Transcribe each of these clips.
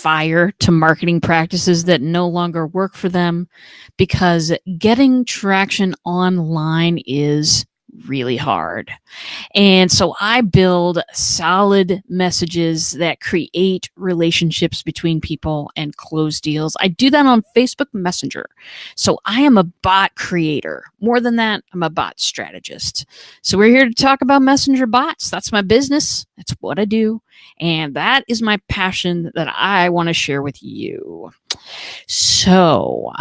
fire to marketing practices that no longer work for them, because getting traction online is really hard. And so I build solid messages that create relationships between people and close deals. I do that on Facebook Messenger. So I am a bot creator. More than that, I'm a bot strategist. So we're here to talk about messenger bots. That's my business. That's what I do. And that is my passion that I want to share with you. So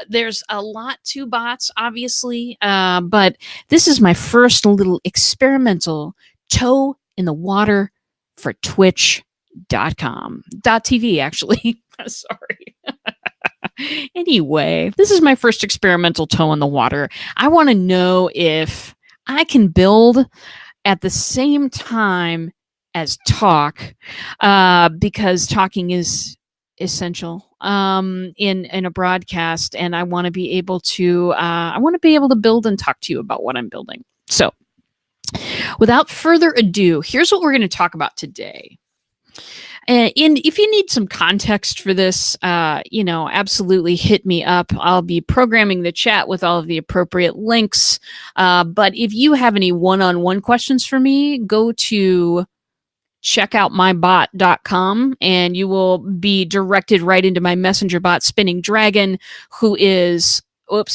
there's a lot to bots, obviously, but this is my first little experimental toe in the water for Twitch.com. .tv, actually. Sorry. Anyway, this is my first experimental toe in the water. I want to know if I can build at the same time as talk, because talking is essential in a broadcast, and I want to be able to build and talk to you about what I'm building. So without further ado, here's what we're going to talk about today. And if you need some context for this, absolutely hit me up. I'll be programming the chat with all of the appropriate links. But if you have any one-on-one questions for me, go to checkoutmybot.com and you will be directed right into my messenger bot, Spinning Dragon, who is up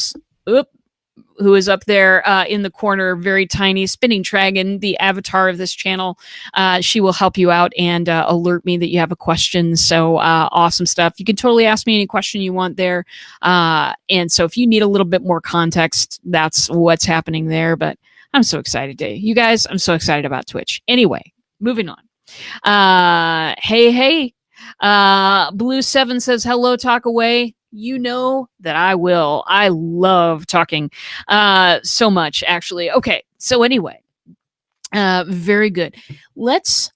there in the corner, very tiny. Spinning Dragon, the avatar of this channel. She will help you out and alert me that you have a question. So awesome stuff. You can totally ask me any question you want there. And so if you need a little bit more context, that's what's happening there. But I'm so excited you guys. I'm so excited about Twitch. Anyway, moving on. Hey. Blue 7 says, hello, talk away. You know that I will. I love talking so much, actually. Okay, so anyway, very good. Let's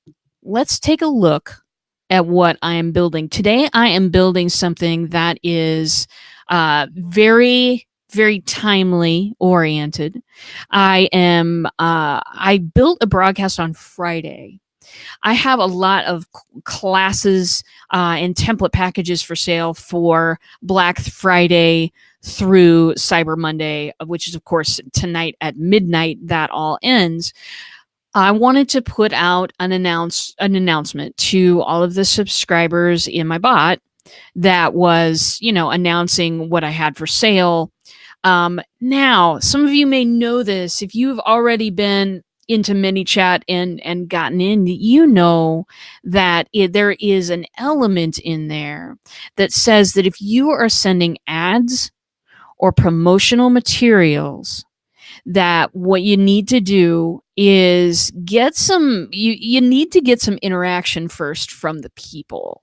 take a look at what I am building. Today, I am building something that is very, very timely oriented. I built a broadcast on Friday. I have a lot of classes and template packages for sale for Black Friday through Cyber Monday, which is, of course, tonight at midnight. That all ends. I wanted to put out an announcement to all of the subscribers in my bot that was, announcing what I had for sale. Now, some of you may know this. If you've already been into ManyChat and gotten in, you know that there is an element in there that says that if you are sending ads or promotional materials, that what you need to do is you need to get some interaction first from the people.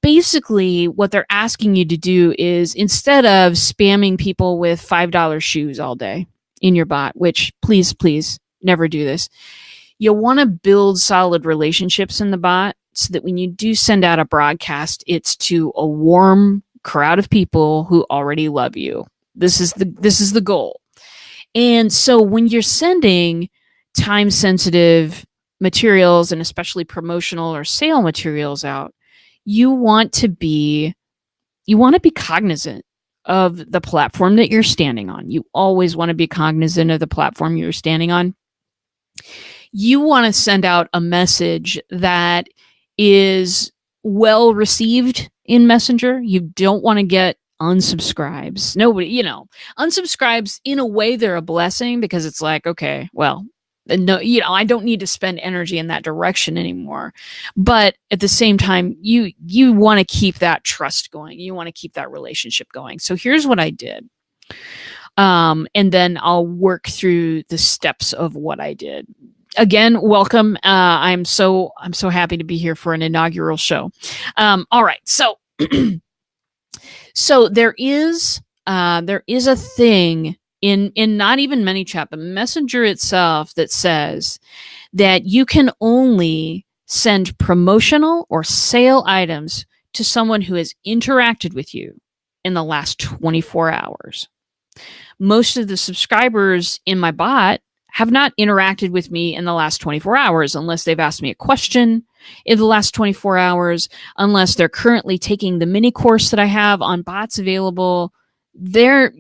Basically, what they're asking you to do is, instead of spamming people with $5 shoes all day in your bot, which please never do this. You'll want to build solid relationships in the bot so that when you do send out a broadcast, it's to a warm crowd of people who already love you. This is the goal. And so when you're sending time-sensitive materials, and especially promotional or sale materials out, you want to be cognizant of the platform that you're standing on. You always want to be cognizant of the platform you're standing on. You want to send out a message that is well received in Messenger. You don't want to get unsubscribes. Nobody, unsubscribes, in a way, they're a blessing, because it's like, okay, well, no, I don't need to spend energy in that direction anymore. But at the same time, you want to keep that trust going. You want to keep that relationship going. So here's what I did. And then I'll work through the steps of what I did. Again, welcome. I'm so happy to be here for an inaugural show. All right. So, so there is a thing in not even ManyChat, but Messenger itself, that says that you can only send promotional or sale items to someone who has interacted with you in the last 24 hours. Most of the subscribers in my bot have not interacted with me in the last 24 hours unless they've asked me a question, in the last 24 hours, unless they're currently taking the mini course that I have on bots available. They're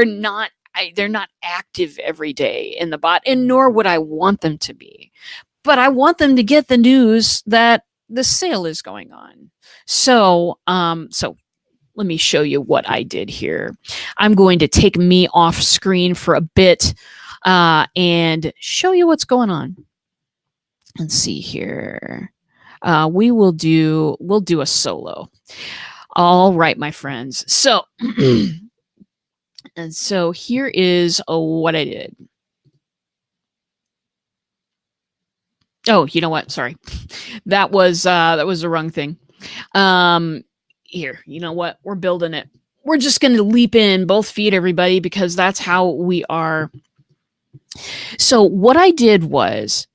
not they're not active every day in the bot, and nor would I want them to be. But I want them to get the news that the sale is going on. So let me show you what I did here. I'm going to take me off screen for a bit and show you what's going on. Let's see here. We'll do a solo. All right, my friends. So and so here is what I did. Oh, you know what? Sorry, that was the wrong thing. Here, you know what? We're building it. We're just going to leap in both feet, everybody, because that's how we are. So what I did was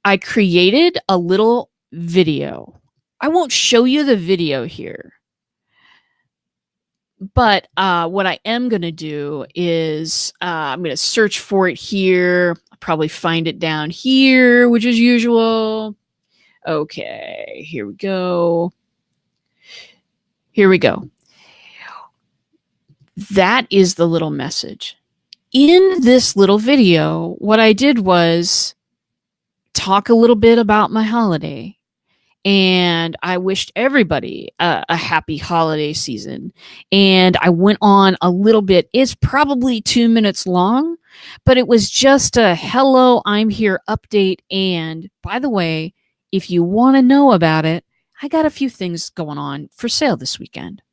I created a little video. I won't show you the video here, but what I am going to do is I'm going to search for it here. I'll probably find it down here, which is usual. Okay, here we go. Here we go. That is the little message. In this little video, what I did was talk a little bit about my holiday. And I wished everybody a happy holiday season. And I went on a little bit. It's probably 2 minutes long, but it was just a hello, I'm here update. And by the way, if you want to know about it, I got a few things going on for sale this weekend.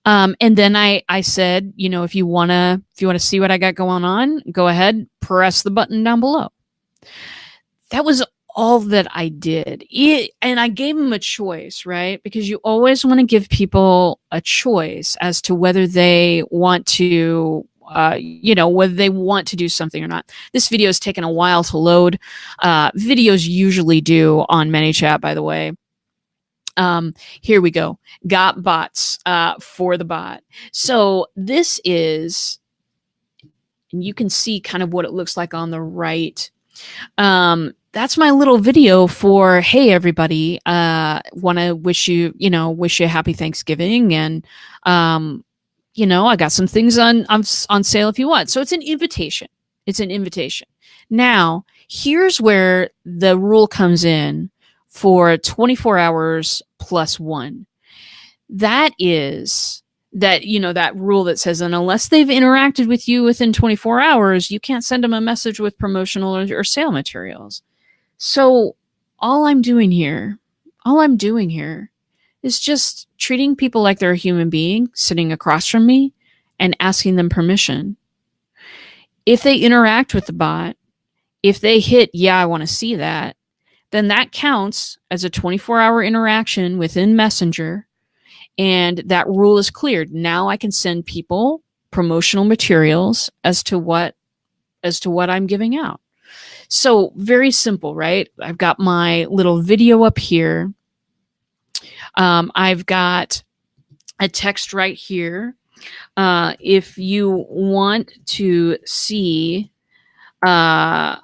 And then I said, you know, if you want to see what I got going on, go ahead, press the button down below. That was all that I did. And I gave them a choice, right? Because you always want to give people a choice as to whether they want to, whether they want to do something or not. This video has taken a while to load. Videos usually do on ManyChat, by the way. Here we go. Got bots for the bot. So this is, and you can see kind of what it looks like on the right. That's my little video for, hey, everybody, want to wish you a happy Thanksgiving. And, I got some things on sale if you want. So it's an invitation. It's an invitation. Now, here's where the rule comes in for 24 hours plus one. That is that rule that says, and unless they've interacted with you within 24 hours, you can't send them a message with promotional or sale materials. So all I'm doing here is just treating people like they're a human being sitting across from me and asking them permission. If they interact with the bot, if they hit, yeah, I want to see that, then that counts as a 24-hour interaction within Messenger, and that rule is cleared. Now I can send people promotional materials as to what I'm giving out. So very simple, right? I've got my little video up here. I've got a text right here. If you want to see the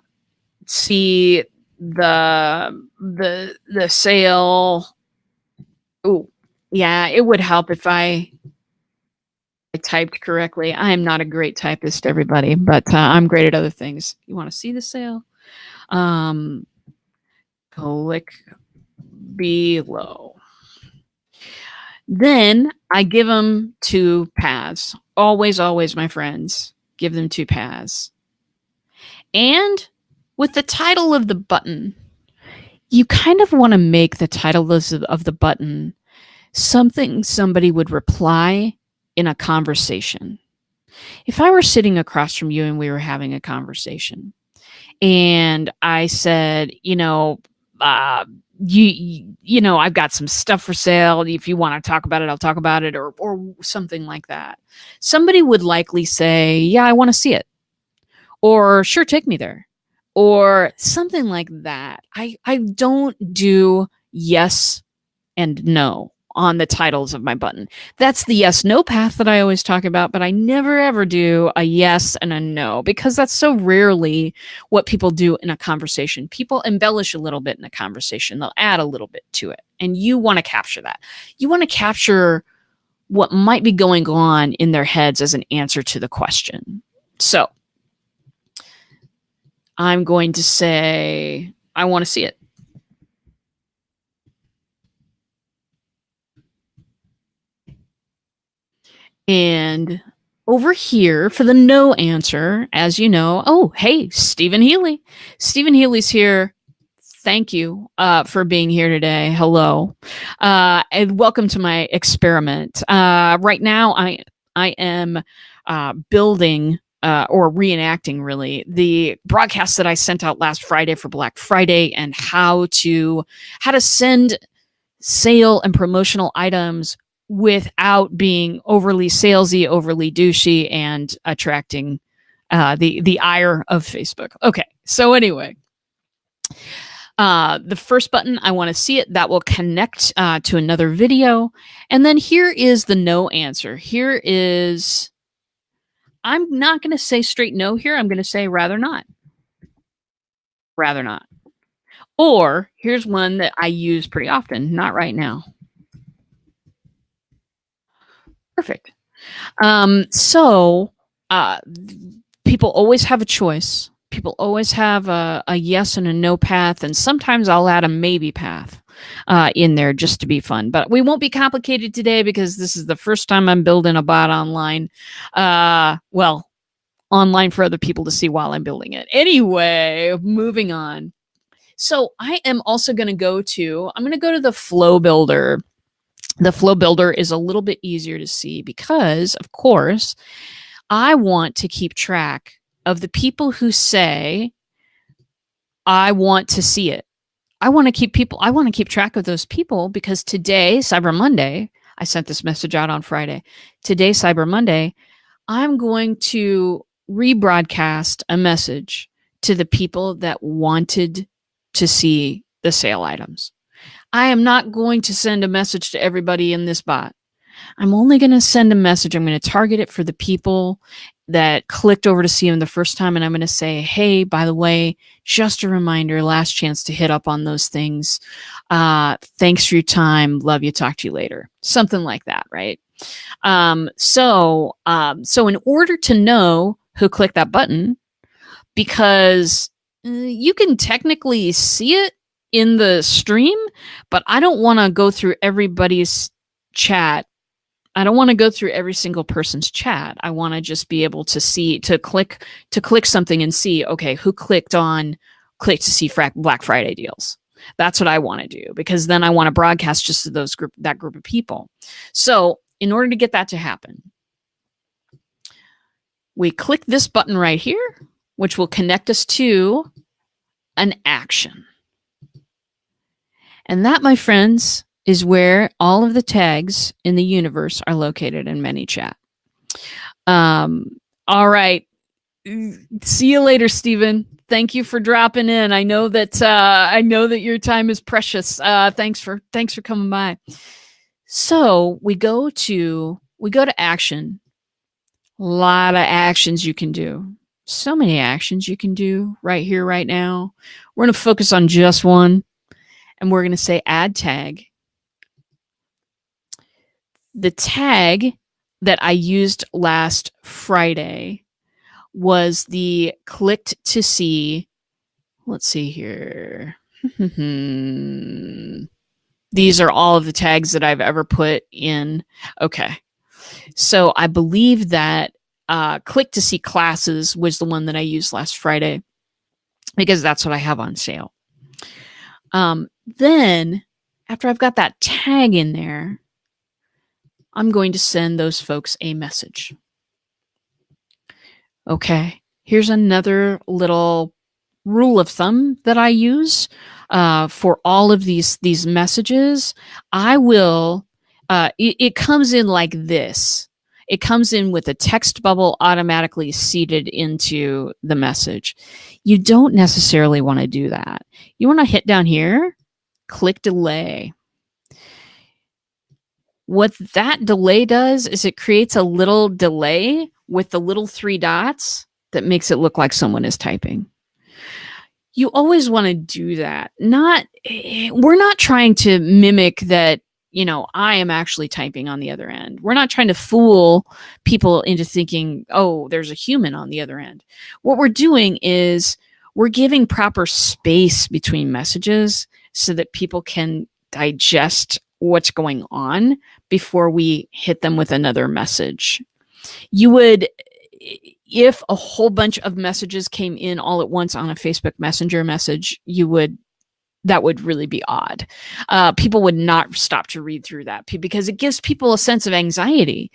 sale. Oh, yeah, it would help if I typed correctly. I am not a great typist, everybody, but I'm great at other things. You want to see the sale? Click below. Then I give them 2 paths. Always, my friends, give them 2 paths. And with the title of the button, you kind of want to make the title of the button something somebody would reply in a conversation. If I were sitting across from you and we were having a conversation, and I said, I've got some stuff for sale. If you want to talk about it, I'll talk about it, or something like that. Somebody would likely say, yeah, I want to see it, or sure, take me there, or something like that. I don't do yes and no on the titles of my button. That's the yes no path that I always talk about, but I never ever do a yes and a no because that's so rarely what people do in a conversation. People embellish a little bit in a conversation, they'll add a little bit to it, and you want to capture that. You want to capture what might be going on in their heads as an answer to the question. So I'm going to say, I want to see it. And over here for the no answer, as you know, oh, hey, Stephen Healy. Stephen Healy's here. Thank you for being here today. Hello. And welcome to my experiment. Right now, I am building or reenacting, really, the broadcast that I sent out last Friday for Black Friday and how to send sale and promotional items without being overly salesy, overly douchey, and attracting the ire of Facebook. Okay, so anyway, the first button, I want to see it. That will connect to another video. And then here is the no answer. Here is, I'm not going to say straight no here. I'm going to say rather not. Rather not. Or here's one that I use pretty often. Not right now. Perfect. So people always have a choice. People always have a yes and a no path, and sometimes I'll add a maybe path in there just to be fun. But we won't be complicated today because this is the first time I'm building a bot online. Well, online for other people to see while I'm building it. Anyway, moving on. So I am also going to go to, I'm going to go to the Flow Builder. The Flow Builder is a little bit easier to see because, of course, I want to keep track of the people who say, I want to see it. I want to keep track of those people because today, Cyber Monday, I sent this message out on Friday. Today, Cyber Monday, I'm going to rebroadcast a message to the people that wanted to see the sale items. I am not going to send a message to everybody in this bot. I'm only going to send a message. I'm going to target it for the people that clicked over to see them the first time. And I'm going to say, hey, by the way, just a reminder, last chance to hit up on those things. Thanks for your time. Love you. Talk to you later. Something like that, right? So in order to know who clicked that button, because you can technically see it in the stream, but I don't want to go through everybody's chat. I don't want to go through every single person's chat. I want to just be able to see, to click something and see, okay, who clicked to see Black Friday deals. That's what I want to do, because then I want to broadcast just to that group of people. So in order to get that to happen, we click this button right here, which will connect us to an action. And that, my friends, is where all of the tags in the universe are located in ManyChat. All right. See you later, Stephen. Thank you for dropping in. I know that your time is precious. Thanks for coming by. So we go to action. A lot of actions you can do. So many actions you can do right here, right now. We're going to focus on just one. And we're going to say add tag. The tag that I used last Friday was the clicked to see. Let's see here. These are all of the tags that I've ever put in. Okay. So I believe that click to see classes was the one that I used last Friday because that's what I have on sale. Then, after I've got that tag in there, I'm going to send those folks a message. Okay, here's another little rule of thumb that I use for all of these messages. I will, it comes in like this. It comes in with a text bubble automatically seeded into the message. You don't necessarily want to do that. You want to hit down here, click delay. What that delay does is it creates a little delay with the little 3 dots that makes it look like someone is typing. You always want to do that. We're not trying to mimic that, I am actually typing on the other end. We're not trying to fool people into thinking, oh, there's a human on the other end. What we're doing is we're giving proper space between messages so that people can digest what's going on before we hit them with another message. If a whole bunch of messages came in all at once on a Facebook Messenger message, that would really be odd. People would not stop to read through that because it gives people a sense of anxiety.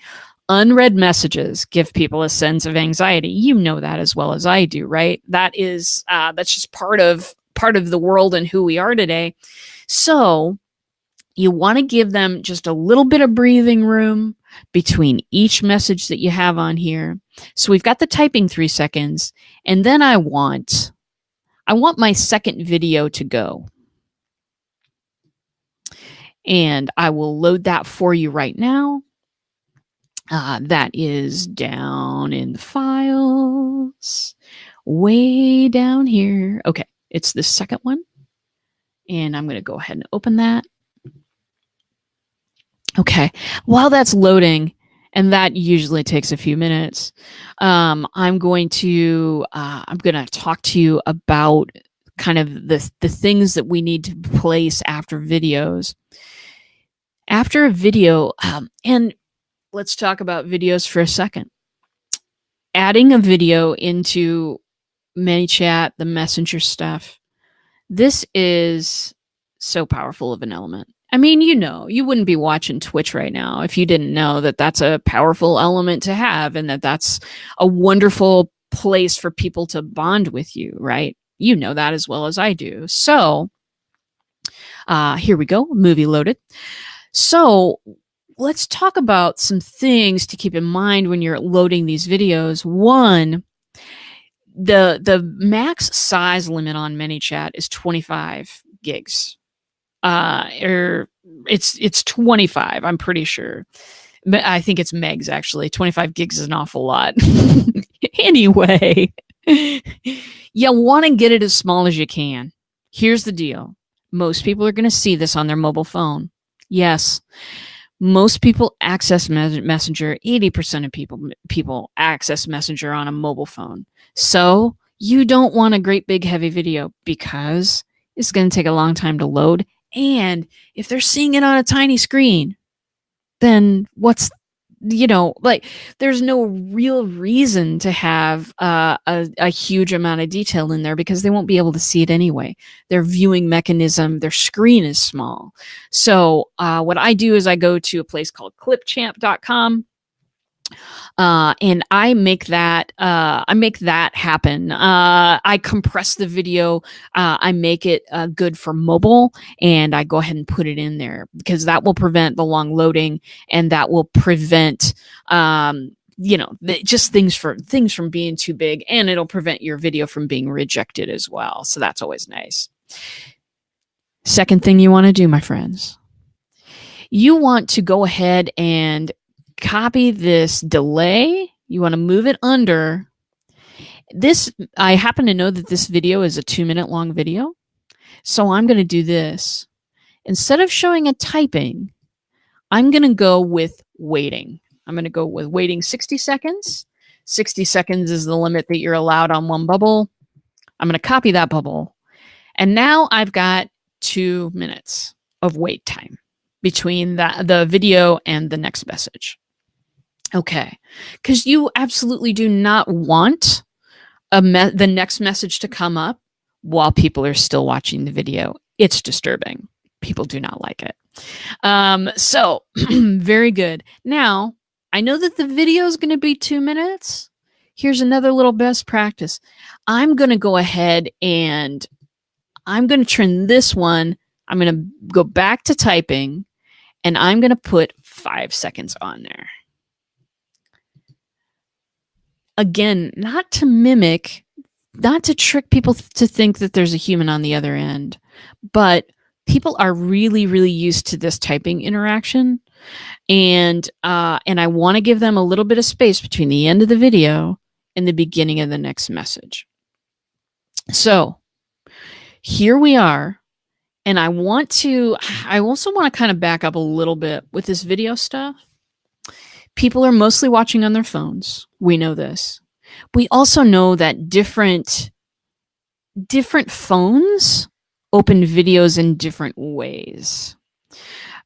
Unread messages give people a sense of anxiety. You know that as well as I do, right? That's just part of the world and who we are today. So you want to give them just a little bit of breathing room between each message that you have on here. So we've got the typing 3 seconds, and then I want my second video to go. And I will load that for you right now. That is down in the files, way down here. Okay, it's the second one. And I'm going to go ahead and open that. Okay, while that's loading, and that usually takes a few minutes, I'm going to talk to you about kind of the things that we need to place after videos. After a video, and let's talk about videos for a second. Adding a video into ManyChat, the messenger stuff, this is so powerful of an element. I mean, you wouldn't be watching Twitch right now if you didn't know that that's a powerful element to have and that that's a wonderful place for people to bond with you, right? You know that as well as I do. So here we go, movie loaded. So let's talk about some things to keep in mind when you're loading these videos. One, the max size limit on ManyChat is 25 gigs. It's 25, I'm pretty sure. But I think it's megs, actually. 25 gigs is an awful lot. Anyway, you want to get it as small as you can. Here's the deal. Most people are going to see this on their mobile phone. Yes, most people access Messenger. 80% of people access Messenger on a mobile phone. So you don't want a great big heavy video because it's going to take a long time to load. And if they're seeing it on a tiny screen, then there's no real reason to have a huge amount of detail in there because they won't be able to see it anyway. Their viewing mechanism, their screen is small. So what I do is I go to a place called clipchamp.com. And I make that happen. I compress the video. I make it good for mobile, and I go ahead and put it in there because that will prevent the long loading, and that will prevent just things from being too big, and it'll prevent your video from being rejected as well. So that's always nice. Second thing you want to do, my friends, you want to go ahead and copy this delay. You want to move it under this. I happen to know that this video is a 2-minute long video. So I'm going to do this. Instead of showing a typing, I'm going to go with waiting. I'm going to go with waiting 60 seconds. 60 seconds is the limit that you're allowed on one bubble. I'm going to copy that bubble. And now I've got 2 minutes of wait time between the video and the next message. Okay, because you absolutely do not want the next message to come up while people are still watching the video. It's disturbing. People do not like it. So very good. Now, I know that the video is going to be 2 minutes. Here's another little best practice. I'm going to go ahead and I'm going to trim this one. I'm going to go back to typing, and I'm going to put 5 seconds on there. Again, not to trick people to think that there's a human on the other end, but people are really, really used to this typing interaction. And I want to give them a little bit of space between the end of the video and the beginning of the next message. So here we are. And I also want to kind of back up a little bit with this video stuff. People are mostly watching on their phones. We know this. We also know that different phones open videos in different ways.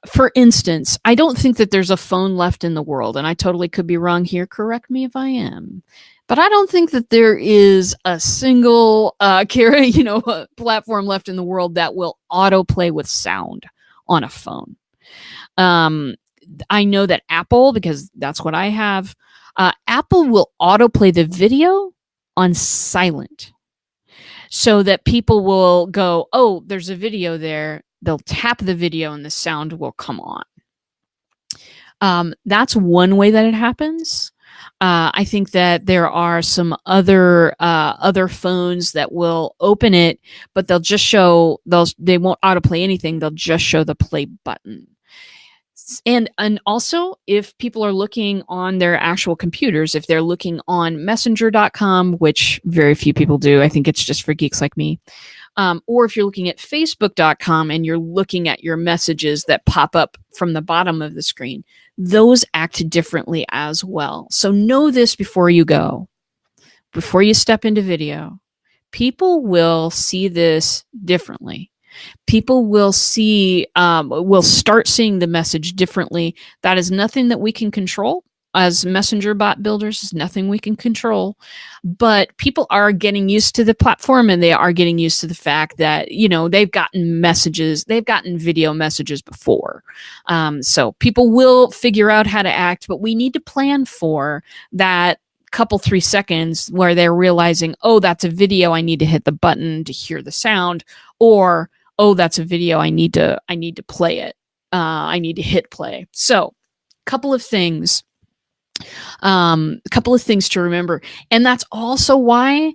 For instance, I don't think that there's a phone left in the world, and I totally could be wrong here. Correct me if I am. But I don't think that there is a single platform left in the world that will autoplay with sound on a phone. I know that Apple, because that's what I have, Apple will autoplay the video on silent so that people will go, oh, there's a video there. They'll tap the video and the sound will come on. That's one way that it happens. I think that there are some other phones that will open it, but they'll just show they won't autoplay anything. They'll just show the play button. And also, if people are looking on their actual computers, if they're looking on messenger.com, which very few people do, I think it's just for geeks like me. Or if you're looking at facebook.com and you're looking at your messages that pop up from the bottom of the screen, those act differently as well. So know this before you go. Before you step into video, people will see this differently. People will start seeing the message differently. That is nothing that we can control. As messenger bot builders, is nothing we can control, but people are getting used to the platform, and they are getting used to the fact that they've gotten video messages before. So people will figure out how to act, but we need to plan for that couple 3 seconds where they're realizing, oh, that's a video, I need to hit the button to hear the sound, or oh, that's a video, I need to play it. I need to hit play. So couple of things to remember. And that's also why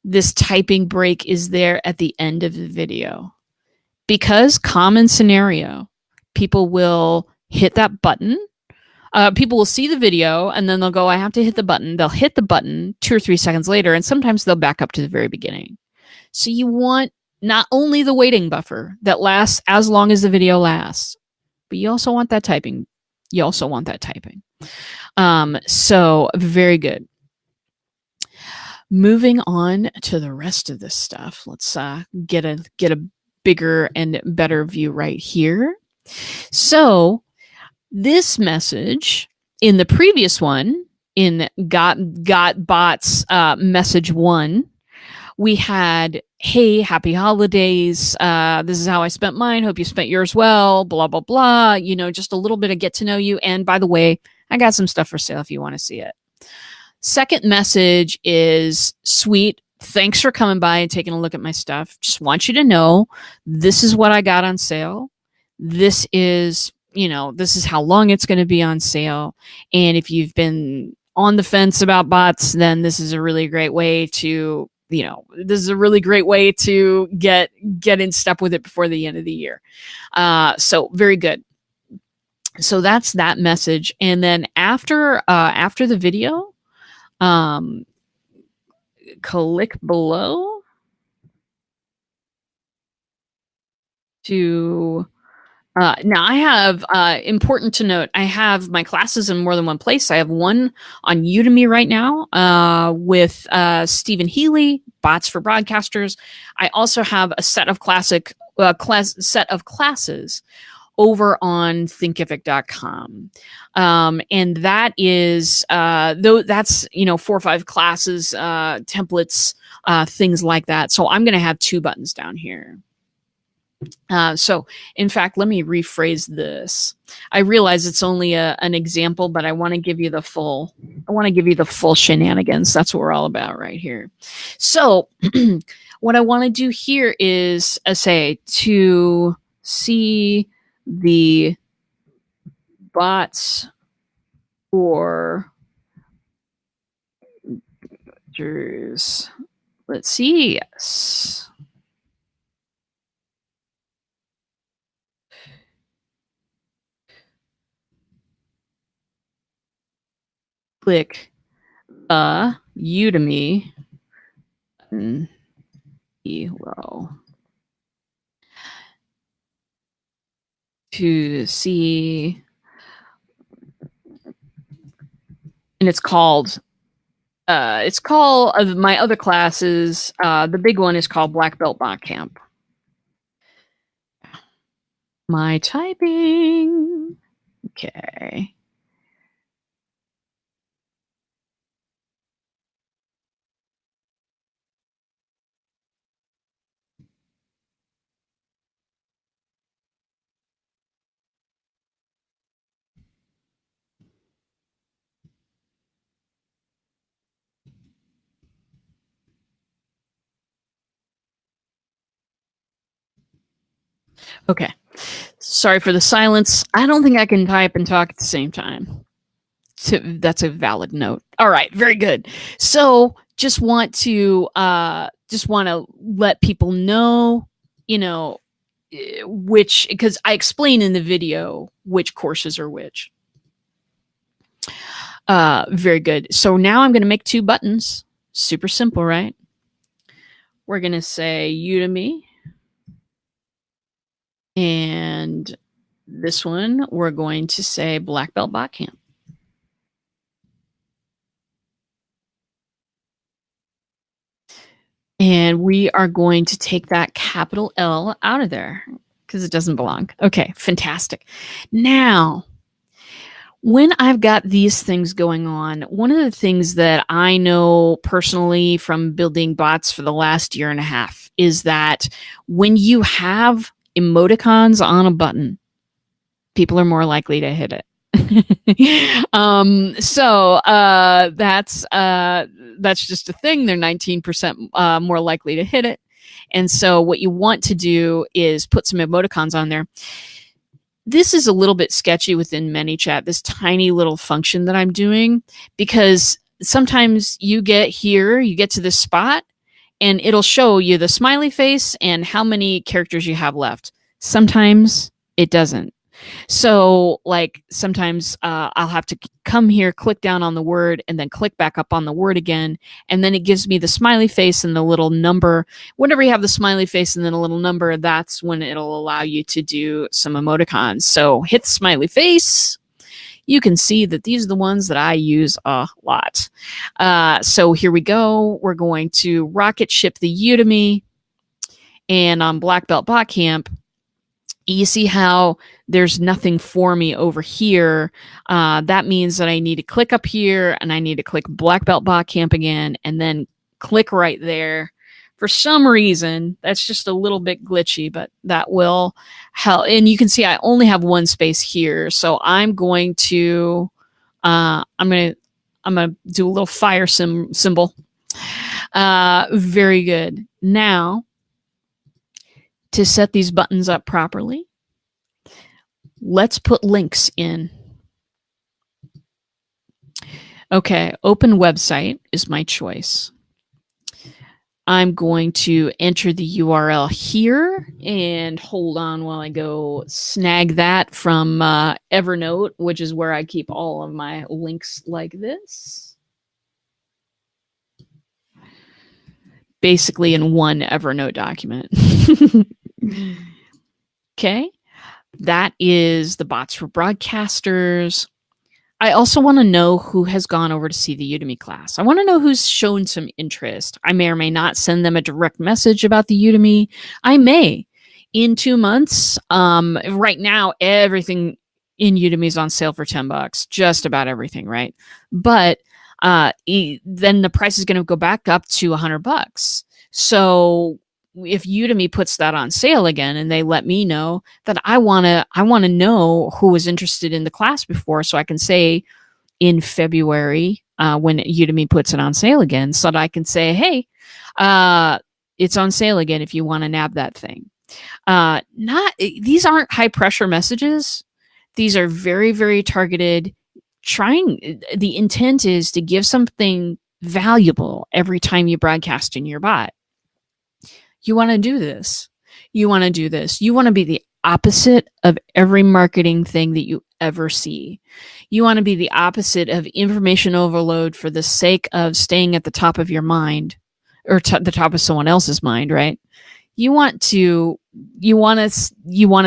this typing break is there at the end of the video. Because common scenario, people will hit that button. People will see the video and then they'll go, I have to hit the button. They'll hit the button 2 or 3 seconds later, and sometimes they'll back up to the very beginning. So you want not only the waiting buffer that lasts as long as the video lasts, but you also want that typing. So very good. Moving on to the rest of this stuff. Let's get a bigger and better view right here. So this message in the previous one, in Got Bots message 1, we had, hey, happy holidays. This is how I spent mine. Hope you spent yours well, blah, blah, blah. Just a little bit of get to know you. And by the way, I got some stuff for sale if you want to see it. Second message is, sweet. Thanks for coming by and taking a look at my stuff. Just want you to know, this is what I got on sale. This is how long it's going to be on sale. And if you've been on the fence about bots, then this is a really great way to get in step with it before the end of the year. So very good. So that's that message. And then after the video, click below to now I have important to note, I have my classes in more than one place. I have one on Udemy right now with Stephen Healy, Bots for Broadcasters. I also have a set of classes over on thinkific.com. And that is, that's, 4 or 5 classes, templates, things like that. So I'm going to have 2 buttons down here. So in fact, let me rephrase this. I realize it's only an example, but I want to give you the full shenanigans. That's what we're all about right here. So what I want to do here is say to see the bots or let's see. Yes. click Udemy button below to see, and it's called of my other classes. The big one is called Black Belt Bot Camp. My typing. Okay. Okay. Sorry for the silence. I don't think I can type and talk at the same time. So that's a valid note. All right, very good. So just want to let people know, which, because I explain in the video which courses are which. Very good. So now I'm going to make 2 buttons. Super simple, right? We're going to say Udemy. And this one, we're going to say Black Belt Bot Camp. And we are going to take that capital L out of there because it doesn't belong. Okay, fantastic. Now, when I've got these things going on, one of the things that I know personally from building bots for the last year and a half is that when you have emoticons on a button, people are more likely to hit it. So that's just a thing. They're 19% more likely to hit it. And so what you want to do is put some emoticons on there. This is a little bit sketchy within ManyChat, this tiny little function that I'm doing, because sometimes you get to this spot and it'll show you the smiley face and how many characters you have left. Sometimes it doesn't. So like sometimes I'll have to come here, click down on the word, and then click back up on the word again. And then it gives me the smiley face and the little number. Whenever you have the smiley face and then a little number, that's when it'll allow you to do some emoticons. So hit the smiley face. You can see that these are the ones that I use a lot. So here we go. We're going to rocket ship the Udemy. And on Black Belt Bot Camp, you see how there's nothing for me over here. That means that I need to click up here and I need to click Black Belt Bot Camp again and then click right there. For some reason, that's just a little bit glitchy, but that will help. And you can see I only have 1 space here. So I'm going to do a little fire symbol. Very good. Now, to set these buttons up properly, let's put links in. Okay, open website is my choice. I'm going to enter the URL here and hold on while I go snag that from Evernote, which is where I keep all of my links like this. Basically in one Evernote document. Okay, that is the Bots for Broadcasters. I also want to know who has gone over to see the Udemy class. I want to know who's shown some interest. I may or may not send them a direct message about the Udemy. I may. In 2 months, right now, everything in Udemy is on sale for $10. Just about everything, right? But then the price is going to go back up to $100. So if Udemy puts that on sale again and they let me know, that I want to know who was interested in the class before, so I can say in February when Udemy puts it on sale again, so that I can say, hey, it's on sale again if you want to nab that thing. These aren't high pressure messages. These are very, very targeted. The intent is to give something valuable every time you broadcast in your bot. You want to do this. You want to do this. You want to be the opposite of every marketing thing that you ever see. You want to be the opposite of information overload for the sake of staying at the top of your mind, or the top of someone else's mind, right? You want to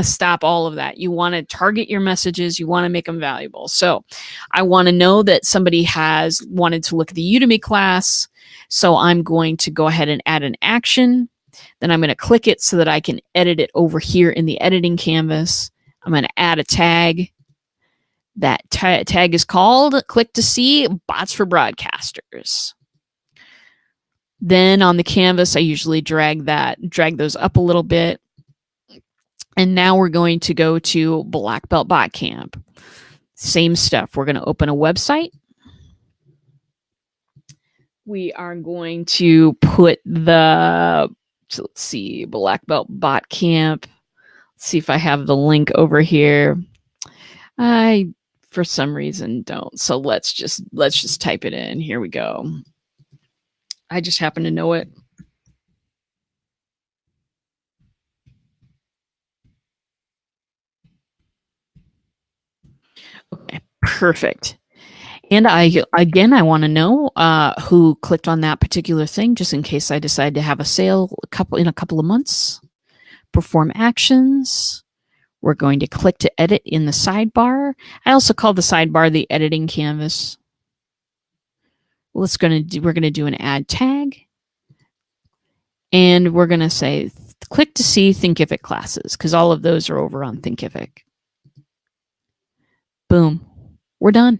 stop all of that. You want to target your messages. You want to make them valuable. So I want to know that somebody has wanted to look at the Udemy class. So I'm going to go ahead and add an action. Then I'm going to click it so that I can edit it over here in the editing canvas. I'm going to add a tag. That tag is called Click to See Bots for Broadcasters. Then on the canvas, I usually drag those up a little bit. And now we're going to go to Black Belt Bot Camp. Same stuff. We're going to open a website. We are going to put let's see, Black Belt Bot Camp. Let's see if I have the link over here. I, for some reason, don't. So let's just type it in. Here we go. I just happen to know it. Okay, perfect. And I want to know who clicked on that particular thing, just in case I decide to have a sale in a couple of months. Perform actions. We're going to click to edit in the sidebar. I also call the sidebar the editing canvas. We're going to do an add tag. And we're going to say, click to see Thinkific classes, because all of those are over on Thinkific. Boom. We're done.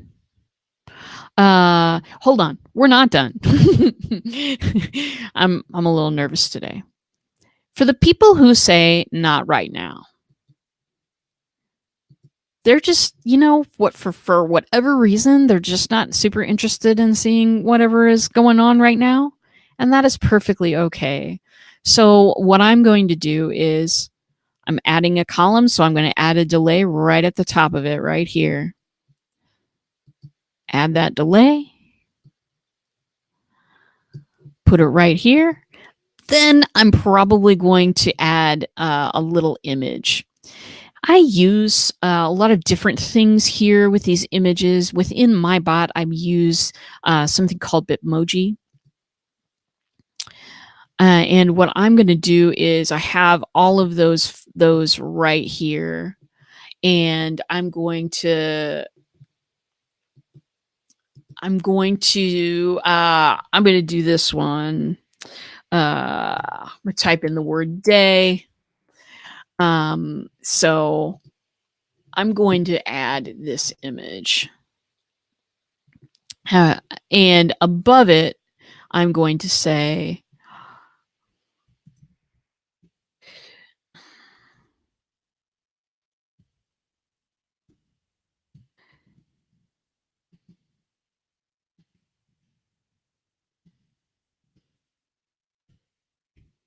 Hold on. We're not done. I'm a little nervous today. For the people who say not right now, they're just, for whatever reason, they're just not super interested in seeing whatever is going on right now. And that is perfectly okay. So what I'm going to do is I'm adding a column. So I'm going to add a delay right at the top of it, right here. Add that delay. Put it right here. Then I'm probably going to add a little image. I use a lot of different things here with these images. Within my bot, I use something called Bitmoji. And what I'm going to do is I have all of those right here. And I'm going to do this one. I'm going to type in the word day. So I'm going to add this image. And above it, I'm going to say,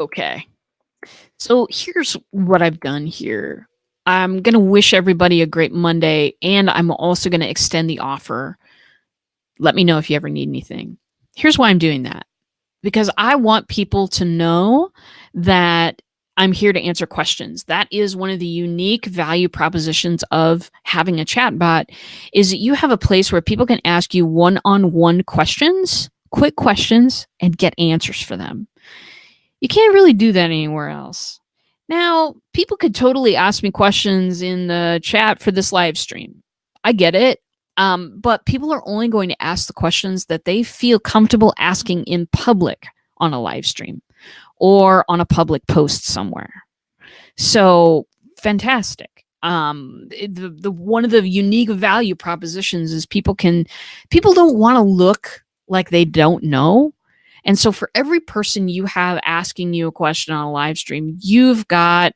okay. So here's what I've done here. I'm going to wish everybody a great Monday, and I'm also going to extend the offer. Let me know if you ever need anything. Here's why I'm doing that. Because I want people to know that I'm here to answer questions. That is one of the unique value propositions of having a chatbot, is that you have a place where people can ask you one-on-one questions, quick questions, and get answers for them. You can't really do that anywhere else. Now, people could totally ask me questions in the chat for this live stream. I get it. But people are only going to ask the questions that they feel comfortable asking in public on a live stream or on a public post somewhere. So fantastic. The one of the unique value propositions is people don't want to look like they don't know. And so for every person you have asking you a question on a live stream, you've got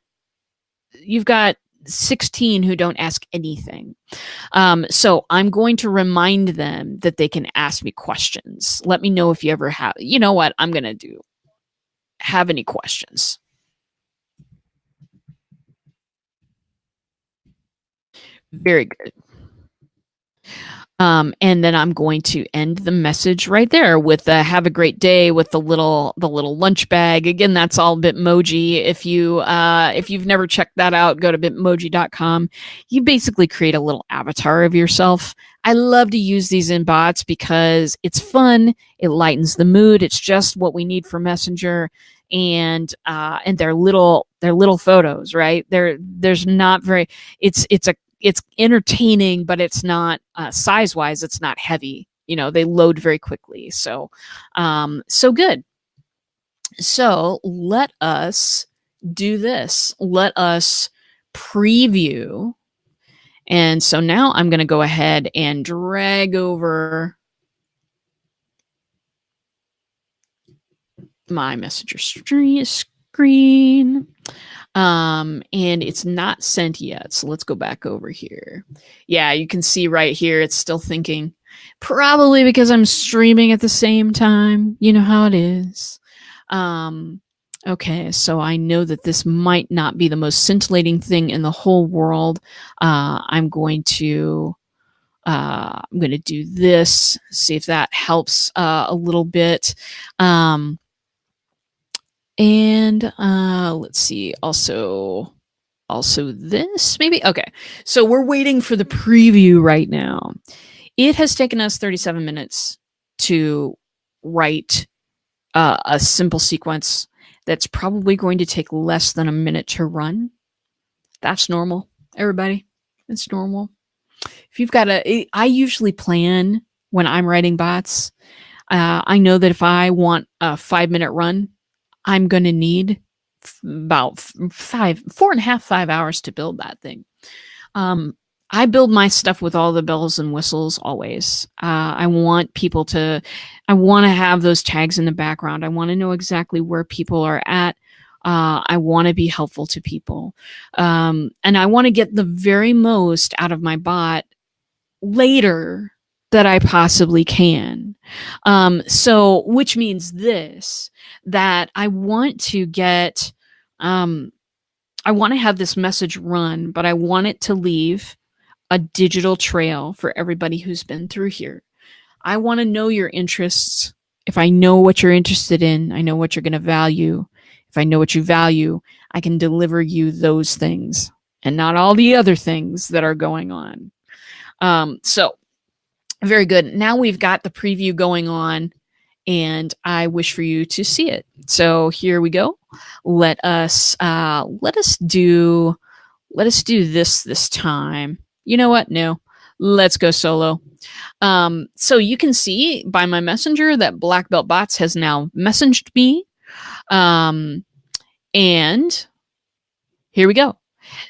16 who don't ask anything. So I'm going to remind them that they can ask me questions. Let me know if you ever have, you know what I'm going to do. Have any questions? Very good. And then I'm going to end the message right there with the have a great day with the little lunch bag. Again, that's all Bitmoji. If you've never checked that out, go to bitmoji.com. You basically create a little avatar of yourself. I love to use these in bots because it's fun. It lightens the mood. It's just what we need for Messenger. And they're little photos, right? There's not very, it's entertaining, but it's not size wise, it's not heavy. They load very quickly. So good. So let us do this. Let us preview. And so now I'm going to go ahead and drag over my Messenger screen. And it's not sent yet. So let's go back over here. Yeah, you can see right here, it's still thinking. Probably because I'm streaming at the same time. You know how it is. Okay, so I know that this might not be the most scintillating thing in the whole world. I'm going to do this, see if that helps a little bit. And let's see, also this maybe. Okay, so we're waiting for the preview right now. It has taken us 37 minutes to write a simple sequence that's probably going to take less than a minute to run. That's normal, everybody. It's normal. If you've got I usually plan when I'm writing bots. I know that if I want a 5-minute run, I'm going to need about 4.5 hours to build that thing. I build my stuff with all the bells and whistles always. I want to have those tags in the background. I want to know exactly where people are at. I want to be helpful to people. And I want to get the very most out of my bot later that I possibly can. So, which means that I want to get, I want to have this message run, but I want it to leave a digital trail for everybody who's been through here. I want to know your interests. If I know what you're interested in, I know what you're going to value. If I know what you value, I can deliver you those things and not all the other things that are going on. So very good. Now we've got the preview going on, and I wish for you to see it. So here we go. Let us do this time. You know what? No, let's go solo. So you can see by my messenger that Black Belt Bots has now messaged me. And here we go.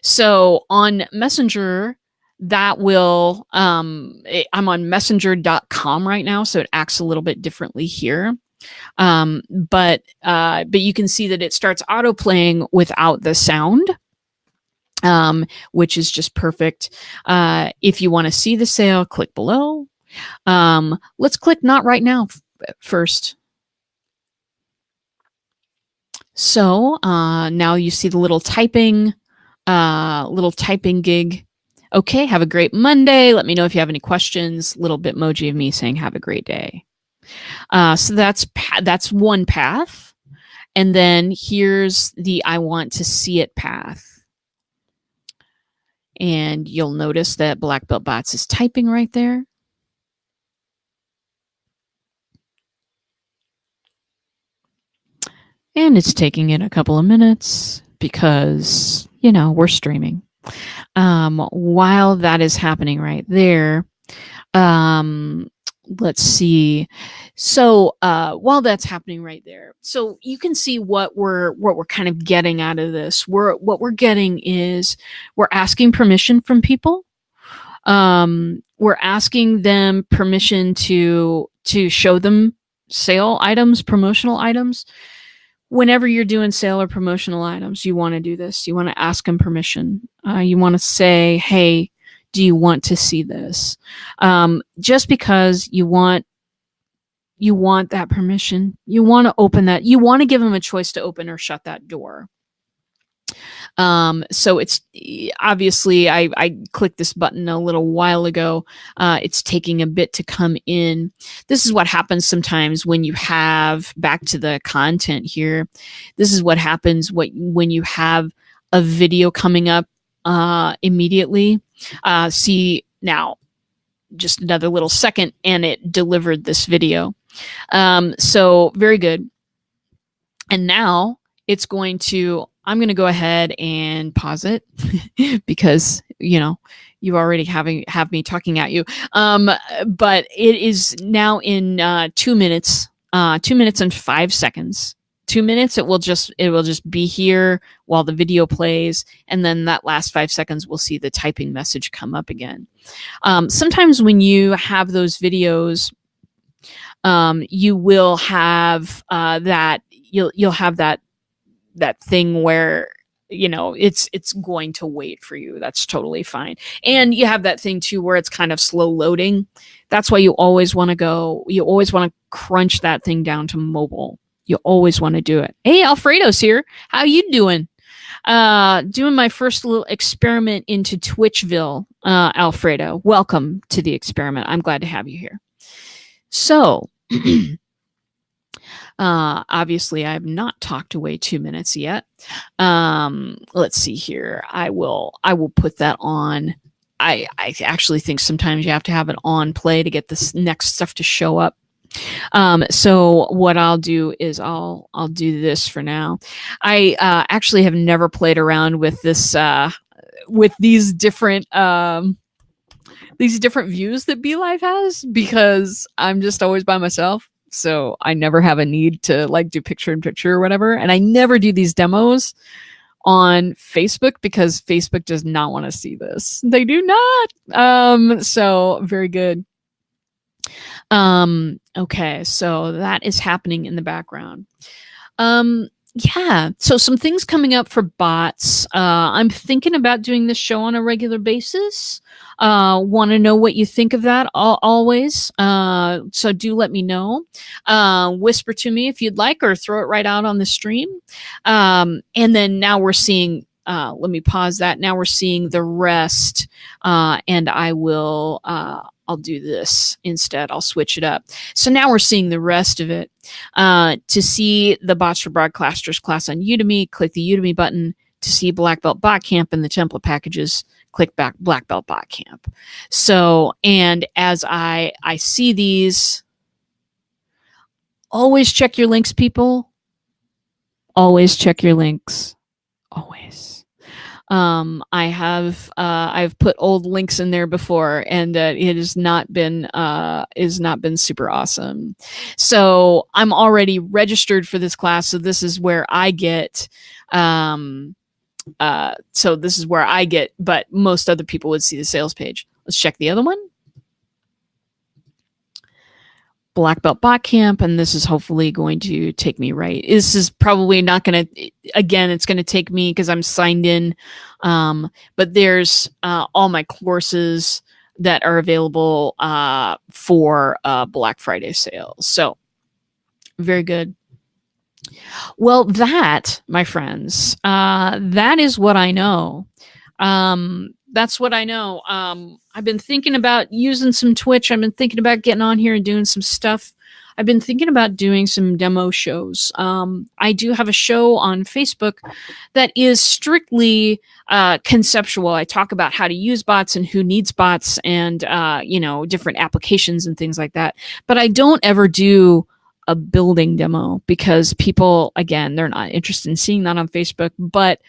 So on Messenger, that will, I'm on messenger.com right now, so it acts a little bit differently here. But you can see that it starts auto playing without the sound. Which is just perfect. If you want to see the sale, click below. Let's click not right now first. So now you see the little typing gig. Okay, have a great Monday. Let me know if you have any questions. Little Bitmoji of me saying have a great day. So that's one path. And then here's the I want to see it path. And you'll notice that Black Belt Bots is typing right there. And it's taking it a couple of minutes because, we're streaming. While that is happening right there, let's see. So while that's happening right there, so you can see what we're kind of getting out of this. What we're getting is we're asking permission from people. We're asking them permission to show them sale items, promotional items. Whenever you're doing sale or promotional items, you want to do this. You want to ask them permission. You want to say, hey, do you want to see this? Just because you want that permission. You want to open that. You want to give them a choice to open or shut that door. So it's obviously I clicked this button a little while ago. It's taking a bit to come in. This is what happens sometimes when you have, back to the content here, this is what happens when you have a video coming up immediately. See now, just another little second, and it delivered this video. So very good. And now it's going to, I'm going to go ahead and pause it because, you know, you already have me talking at you. But it is now in 2 minutes, 2 minutes and 5 seconds. 2 minutes, it will just be here while the video plays, and then that last 5 seconds we'll see the typing message come up again. Sometimes when you have those videos, you will have that you'll have that thing where, you know, it's going to wait for you. That's totally fine. And you have that thing too where it's kind of slow loading. That's why you always want to crunch that thing down to mobile. You always want to do it. Hey, Alfredo's here. How you doing? Doing my first little experiment into Twitchville, Alfredo. Welcome to the experiment. I'm glad to have you here. So, obviously, I have not talked away 2 minutes yet. Let's see here. I will put that on. I actually think sometimes you have to have it on play to get this next stuff to show up. So what I'll do is I'll do this for now. I actually have never played around with this with these different views that BeLive has, because I'm just always by myself. So I never have a need to like do picture in picture or whatever. And I never do these demos on Facebook because Facebook does not want to see this. They do not. So very good. Okay, so that is happening in the background. Yeah, so some things coming up for bots. I'm thinking about doing this show on a regular basis. Want to know what you think of that always. So do let me know. Whisper to me if you'd like, or throw it right out on the stream. And then now we're seeing, let me pause that. Now we're seeing the rest, and I'll do this instead. I'll switch it up. So now we're seeing the rest of it. To see the Bots for Broadcasters class on Udemy, click the Udemy button. To see Black Belt Bot Camp and the template packages, click back Black Belt Bot Camp. So, and as I see these, always check your links, people. Always check your links. Always. I've put old links in there before, and it has not been super awesome. So I'm already registered for this class. So this is where I get, but most other people would see the sales page. Let's check the other one. Black Belt Bot Camp, and this is hopefully going to take me right. This is probably not going to, again, it's going to take me because I'm signed in, but there's all my courses that are available for Black Friday sales. So very good. Well, that, my friends, that is what I know. That's what I know. I've been thinking about using some Twitch. I've been thinking about getting on here and doing some stuff. I've been thinking about doing some demo shows. I do have a show on Facebook that is strictly conceptual. I talk about how to use bots and who needs bots and, different applications and things like that. But I don't ever do a building demo because people, again, they're not interested in seeing that on Facebook. But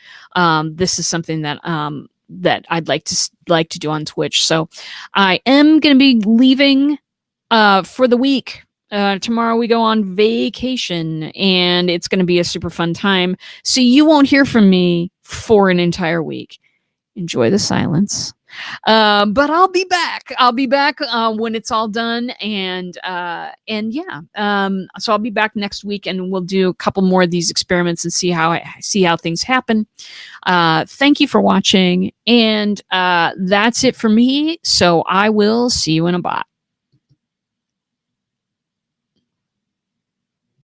this is something that I'd like to do on Twitch. So I am going to be leaving for the week. Tomorrow we go on vacation, and it's going to be a super fun time. So you won't hear from me for an entire week. Enjoy the silence. But I'll be back. I'll be back when it's all done, and yeah. So I'll be back next week, and we'll do a couple more of these experiments and see how things happen. Thank you for watching, and that's it for me. So I will see you in a bot.